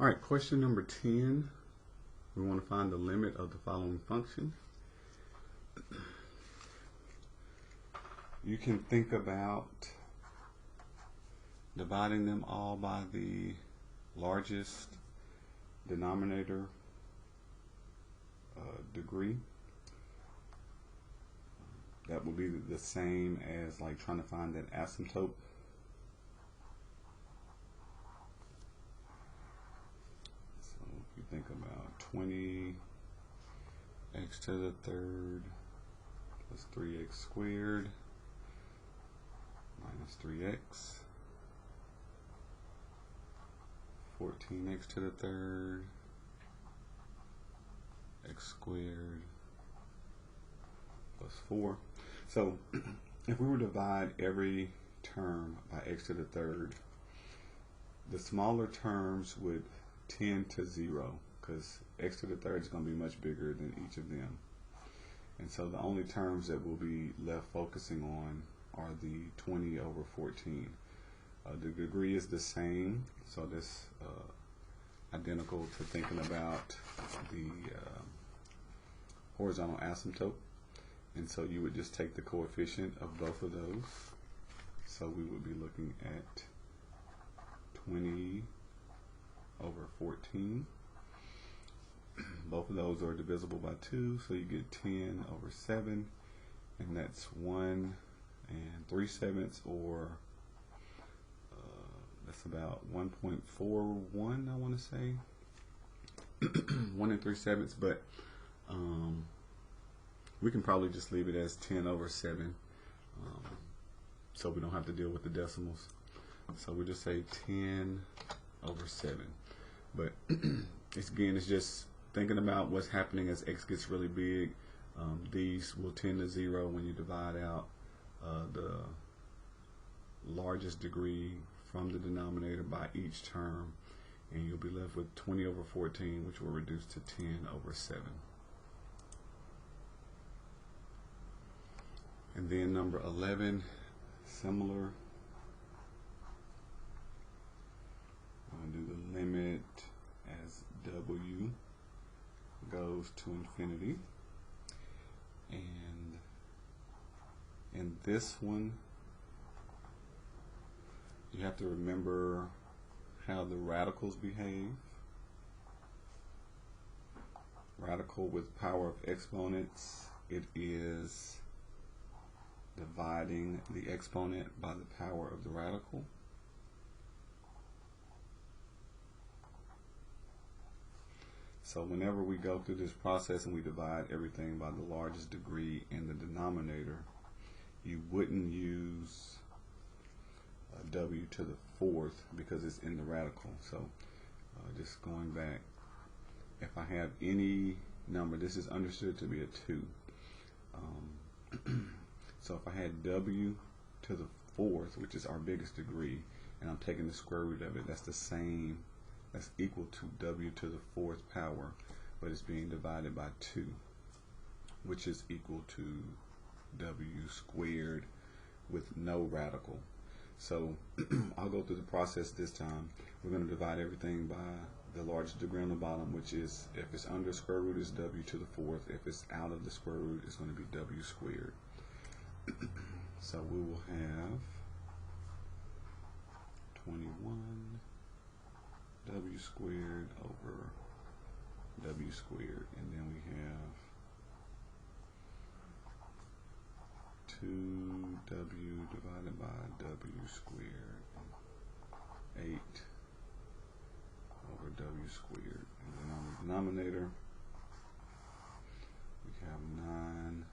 All right, question number 10. We want to find the limit of the following function. You can think about dividing them all by the largest denominator degree. That will be the same as like trying to find that asymptote. So if you think about 20 x to the third plus 3x squared minus 3x, 14x to the third, x squared plus 4. So if we were to divide every term by x to the third, the smaller terms would tend to 0 because x to the third is going to be much bigger than each of them. And so the only terms that we'll be left focusing on are the 20 over 14. The degree is the same, so this identical to thinking about the horizontal asymptote. And so you would just take the coefficient of both of those. So we would be looking at 20 over 14. Both of those are divisible by 2, so you get 10 over 7, and that's 1 3/7, or that's about 1.41, I want to say. 1 3/7, but we can probably just leave it as 10 over 7, so we don't have to deal with the decimals. So we just say 10 over 7. But it's just thinking about what's happening as x gets really big. These will tend to 0 when you divide out the largest degree from the denominator by each term, and you'll be left with 20 over 14, which will reduce to 10 over 7. And then number 11, similar. I'm going to do the limit as w goes to infinity. And in this one, you have to remember how the radicals behave. Radical with power of exponents, it is dividing the exponent by the power of the radical. So whenever we go through this process and we divide everything by the largest degree in the denominator, you wouldn't use w to the fourth because it's in the radical. So just going back, if I have any number, this is understood to be a 2. So if I had w to the fourth, which is our biggest degree, and I'm taking the square root of it, that's equal to w to the fourth power, but it's being divided by 2, which is equal to w squared with no radical. So I'll go through the process this time. We're going to divide everything by the largest degree on the bottom, which is, if it's under square root, it's w to the fourth. If it's out of the square root, it's going to be w squared. So we will have 21 w squared over w squared, and then we have 2w divided by w squared, 8 over w squared, and then on the denominator we have 9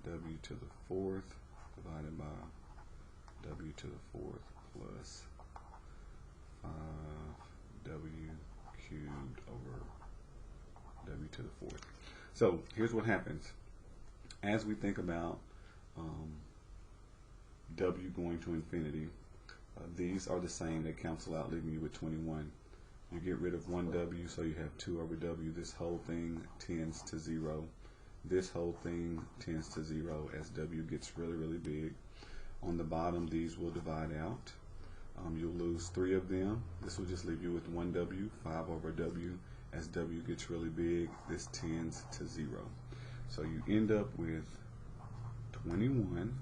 w to the fourth divided by w to the fourth plus 5w cubed over w to the fourth. So here's what happens. As we think about w going to infinity, these are the same. They cancel out, leaving you with 21. You get rid of 1w, so you have 2 over w. This whole thing tends to 0. This whole thing tends to 0 as w gets really, really big. On the bottom, these will divide out. You'll lose 3 of them. This will just leave you with 1w, 5 over w. As w gets really big, this tends to 0. So you end up with 21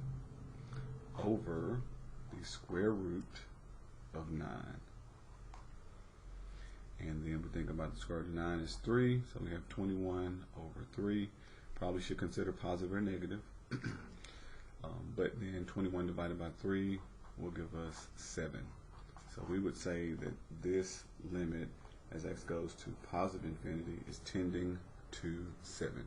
over the square root of 9. And then we think about the square root of 9 is 3, so we have 21 over 3. Probably should consider positive or negative. But then 21 divided by 3 will give us 7. So we would say that this limit as x goes to positive infinity is tending to 7.